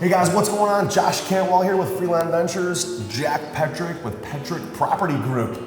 Hey guys, what's going on? Josh Cantwell here with Freeland Ventures, Jack Petrick with Petrick Property Group.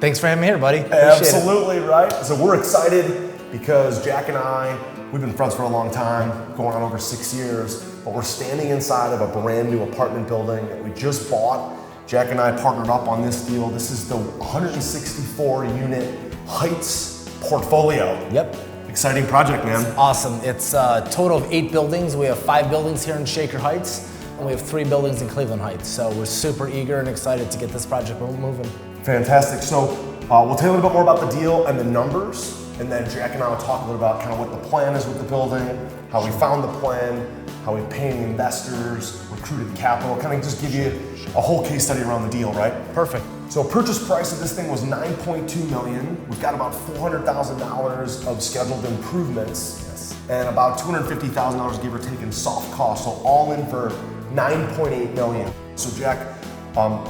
Thanks for having me here, buddy. Absolutely, right? So we're excited because Jack and I, we've been friends for a long time, going on over 6 years, but we're standing inside of a brand new apartment building that we just bought. Jack and I partnered up on this deal. This is the 164 unit Heights portfolio. Yep. Exciting project, man. Awesome. It's a total of 8 buildings. We have 5 buildings here in Shaker Heights, and we have 3 buildings in Cleveland Heights. So we're super eager and excited to get this project moving. Fantastic. So we'll tell you a little bit more about the deal and the numbers, and then Jack and I will talk a little about kind of what the plan is with the building, how we found the plan, how we paid investors, recruited capital, kind of just give you a whole case study around the deal, right? Perfect. So purchase price of this thing was $9.2 million. We've got about $400,000 of scheduled improvements and about $250,000 give or take in soft costs. So all in for $9.8 million. So Jack,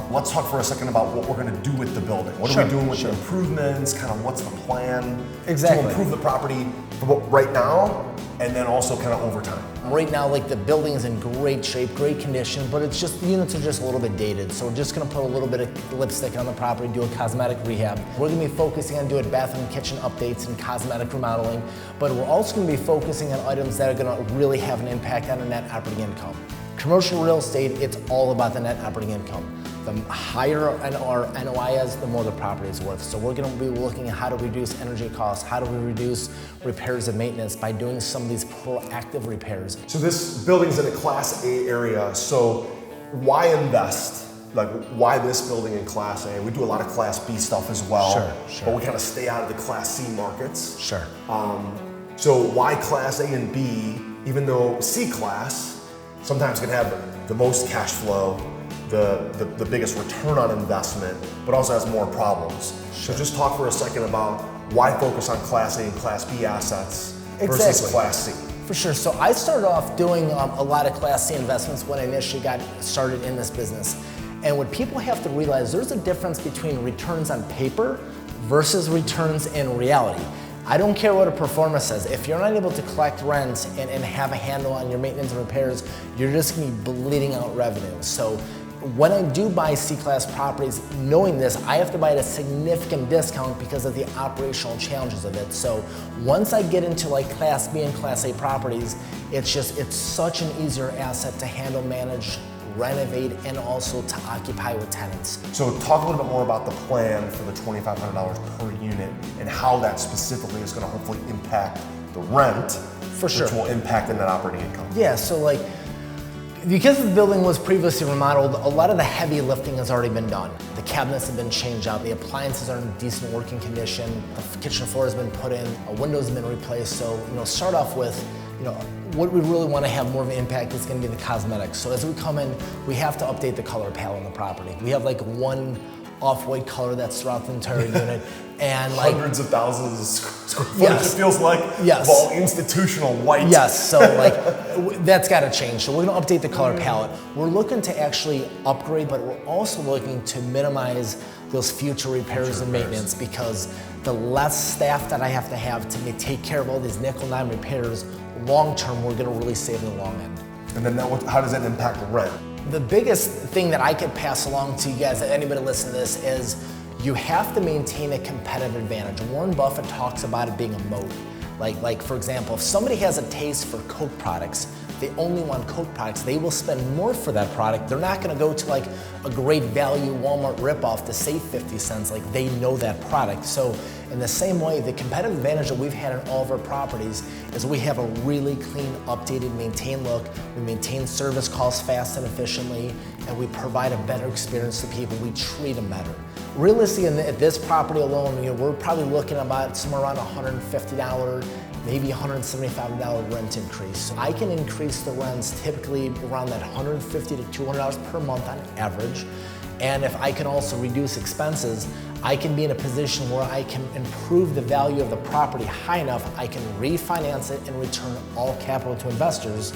let's talk for a second about what we're going to do with the building. What are we doing with the improvements? Kind of what's the plan to improve the property for right now and then also kind of over time? Right now, like the building is in great shape, great condition, but it's just, the units are just a little bit dated. So we're just gonna put a little bit of lipstick on the property, do a cosmetic rehab. We're gonna be focusing on doing bathroom, kitchen updates and cosmetic remodeling, but we're also gonna be focusing on items that are gonna really have an impact on the net operating income. Commercial real estate, it's all about the net operating income. The higher our NOI is, the more the property is worth. So we're going to be looking at how to reduce energy costs, how do we reduce repairs and maintenance by doing some of these proactive repairs. So this building's in a Class A area, so why invest? Like, why this building in Class A? We do a lot of Class B stuff as well, but we kind of stay out of the Class C markets. Sure. So why Class A and B, even though C class sometimes can have the most cash flow, the biggest return on investment, but also has more problems. So just talk for a second about why focus on Class A and Class B assets versus Class C. For sure. So I started off doing a lot of Class C investments when I initially got started in this business. And what people have to realize, there's a difference between returns on paper versus returns in reality. I don't care what a performer says. If you're not able to collect rent and have a handle on your maintenance and repairs, you're just gonna be bleeding out revenue. So when I do buy C-class properties, knowing this, I have to buy at a significant discount because of the operational challenges of it. So once I get into like Class B and Class A properties, it's such an easier asset to handle, manage, renovate, and also to occupy with tenants. So talk a little bit more about the plan for the $2,500 per unit and how that specifically is going to hopefully impact the rent, which will impact the net operating income. Yeah, so like, because the building was previously remodeled, a lot of the heavy lifting has already been done. The cabinets have been changed out, the appliances are in decent working condition, the kitchen floor has been put in, windows have been replaced. So, start off with, what we really want to have more of an impact is going to be the cosmetics. So as we come in, we have to update the color palette on the property. We have like one off-white color that's throughout the entire unit, and like hundreds of thousands of square footage. It feels like of all institutional white. Yes, so like that's got to change. So we're going to update the color palette. We're looking to actually upgrade, but we're also looking to minimize those future repairs and maintenance, because the less staff that I have to take care of all these nickel and dime repairs, long term we're going to really save in the long end. And then how does that impact the rent? The biggest thing that I could pass along to you guys, anybody listening to this, is you have to maintain a competitive advantage. Warren Buffett talks about it being a moat. Like for example, if somebody has a taste for Coke products, they only want Coke products, they will spend more for that product. They're not gonna go to like a great value Walmart ripoff to save 50 cents, like they know that product. So in the same way, the competitive advantage that we've had in all of our properties is we have a really clean, updated, maintained look. We maintain service calls fast and efficiently, and we provide a better experience to people. We treat them better. Realistically, at this property alone, we're probably looking about somewhere around $150, maybe $175 rent increase. I can increase the rents typically around that $150 to $200 per month on average. And if I can also reduce expenses, I can be in a position where I can improve the value of the property high enough, I can refinance it and return all capital to investors,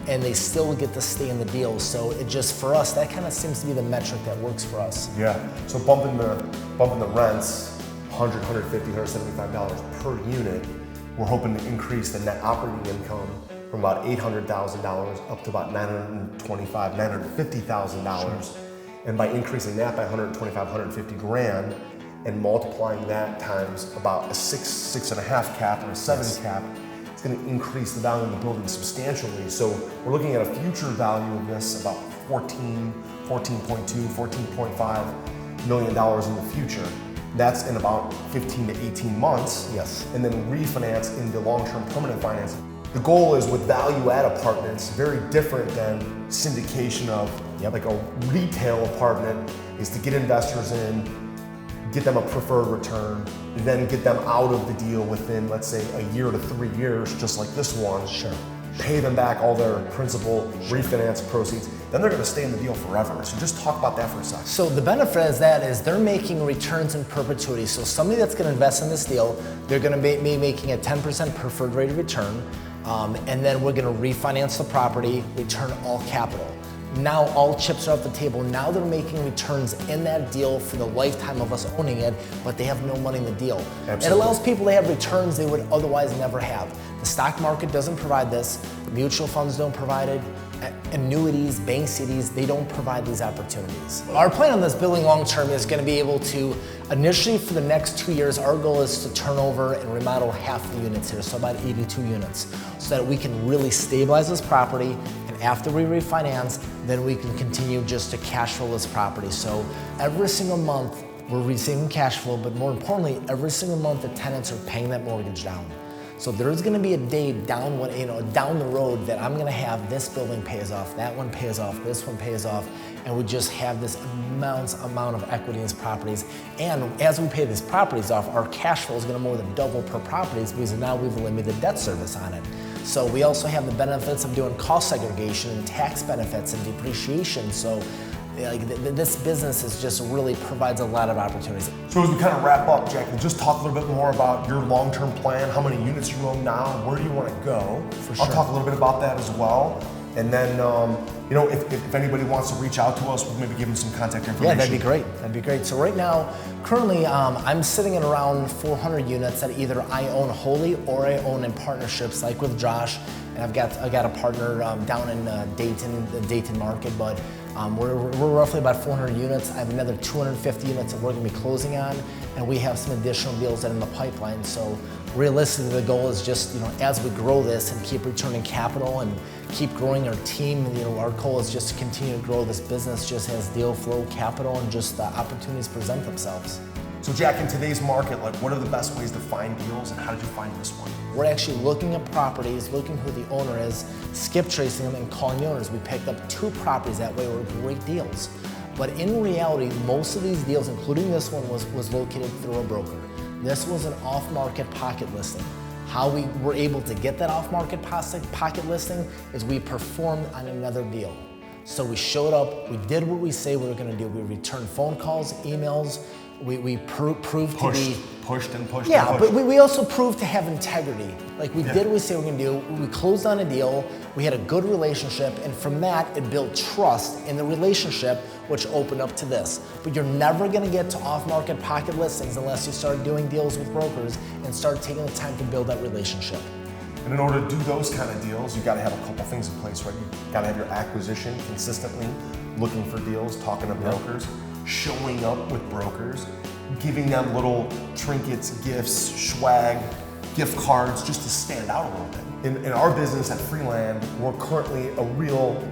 and they still get to stay in the deal. So it just, for us, that kind of seems to be the metric that works for us. Yeah, so bumping the rents, $100, $150, $175 per unit, we're hoping to increase the net operating income from about $800,000 up to about $950,000. And by increasing that by 125, 150 grand and multiplying that times about a 6.5 cap or a 7 cap, it's going to increase the value of the building substantially. So we're looking at a future value of this about $14.5 million in the future. That's in about 15 to 18 months. Yes. And then refinance into long-term permanent financing. The goal is with value-add apartments, very different than syndication of like a retail apartment, is to get investors in, get them a preferred return, then get them out of the deal within, let's say, a year to 3 years, just like this one. Sure. Pay them back all their principal, refinance proceeds, then they're gonna stay in the deal forever. So just talk about that for a second. So the benefit is that is they're making returns in perpetuity. So somebody that's gonna invest in this deal, they're gonna be making a 10% preferred rate of return, and then we're gonna refinance the property, return all capital. Now all chips are off the table. Now they're making returns in that deal for the lifetime of us owning it, but they have no money in the deal. Absolutely. It allows people to have returns they would otherwise never have. The stock market doesn't provide this. Mutual funds don't provide it. Annuities, bank CDs, they don't provide these opportunities. Our plan on this building long term is going to be able to, initially for the next 2 years, our goal is to turn over and remodel half the units here, so about 82 units, so that we can really stabilize this property, and after we refinance, then we can continue just to cash flow this property. So every single month, we're receiving cash flow, but more importantly, every single month the tenants are paying that mortgage down. So there's going to be a day down the road that I'm going to have this building pays off, that one pays off, this one pays off, and we just have this immense amount of equity in these properties. And as we pay these properties off, our cash flow is going to more than double per properties because now we've limited debt service on it. So we also have the benefits of doing cost segregation and tax benefits and depreciation. So this business is just really provides a lot of opportunities. So as we kind of wrap up, Jack, just talk a little bit more about your long-term plan, how many units you own now, where do you want to go? For sure. I'll talk a little bit about that as well. And then, if anybody wants to reach out to us, we'll maybe give them some contact information. Yeah, that'd be great. That'd be great. So right now, currently, I'm sitting at around 400 units that either I own wholly or I own in partnerships, like with Josh. And I got a partner down in Dayton, the Dayton market, but we're roughly about 400 units. I have another 250 units that we're going to be closing on, and we have some additional deals that are in the pipeline. So realistically, the goal is just, as we grow this and keep returning capital and keep growing our team, our goal is just to continue to grow this business just as deal flow, capital, and just the opportunities present themselves. So Jack, in today's market, what are the best ways to find deals, and how did you find this one? We're actually looking at properties, looking who the owner is, skip tracing them, and calling the owners. We picked up 2 properties that way, were great deals. But in reality, most of these deals, including this one, was located through a broker. This was an off-market pocket listing. How we were able to get that off-market pocket listing is we performed on another deal. So we showed up, we did what we say we were going to do. We returned phone calls, emails. We proved to be pushed. Yeah, but we also proved to have integrity. Like we did what we say we were going to do. We closed on a deal. We had a good relationship, and from that, it built trust in the relationship, which opened up to this. But you're never going to get to off-market pocket listings unless you start doing deals with brokers and start taking the time to build that relationship. And in order to do those kind of deals, you've got to have a couple things in place, right? You've got to have your acquisition consistently, looking for deals, talking to brokers, showing up with brokers, giving them little trinkets, gifts, swag, gift cards, just to stand out a little bit. In our business at Freeland, we're currently a real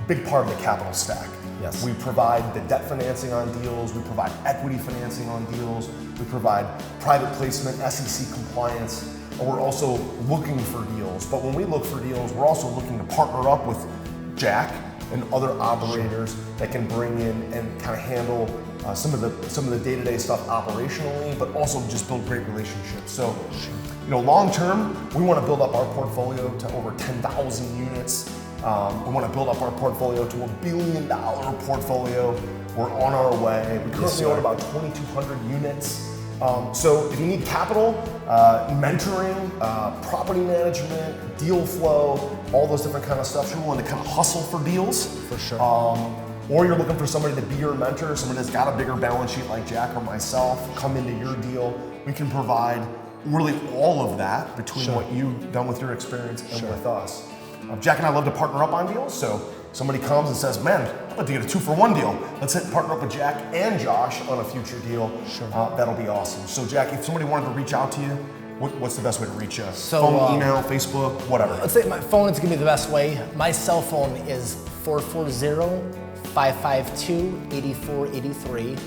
big part of the capital stack. Yes. We provide the debt financing on deals, we provide equity financing on deals, we provide private placement, SEC compliance, and we're also looking for deals. But when we look for deals, we're also looking to partner up with Jack and other operators that can bring in and kind of handle some of the day-to-day stuff operationally, but also just build great relationships. So, long term, we want to build up our portfolio to over 10,000 units. We want to build up our portfolio to $1 billion portfolio. We're on our way. We currently own about 2,200 units. So if you need capital, mentoring, property management, deal flow, all those different kind of stuff, you're willing to kind of hustle for deals. For sure. Or you're looking for somebody to be your mentor, somebody that's got a bigger balance sheet like Jack or myself, come into your deal. We can provide really all of that between what you've done with your experience and with us. Jack and I love to partner up on deals, so somebody comes and says, man, I'd like to get a 2-for-1 deal. Let's partner up with Jack and Josh on a future deal. Sure. That'll be awesome. So Jack, if somebody wanted to reach out to you, what's the best way to reach you? So, phone, email, Facebook, whatever. Let's say my phone is gonna be the best way. My cell phone is 440-552-8483.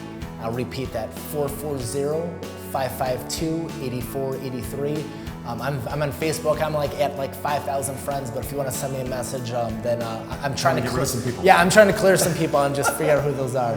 I'll repeat that, 440-552-8483. I'm on Facebook. I'm at 5,000 friends. But if you want to send me a message, then I'm trying to get rid of some people. Yeah, I'm trying to clear some people and just figure out who those are.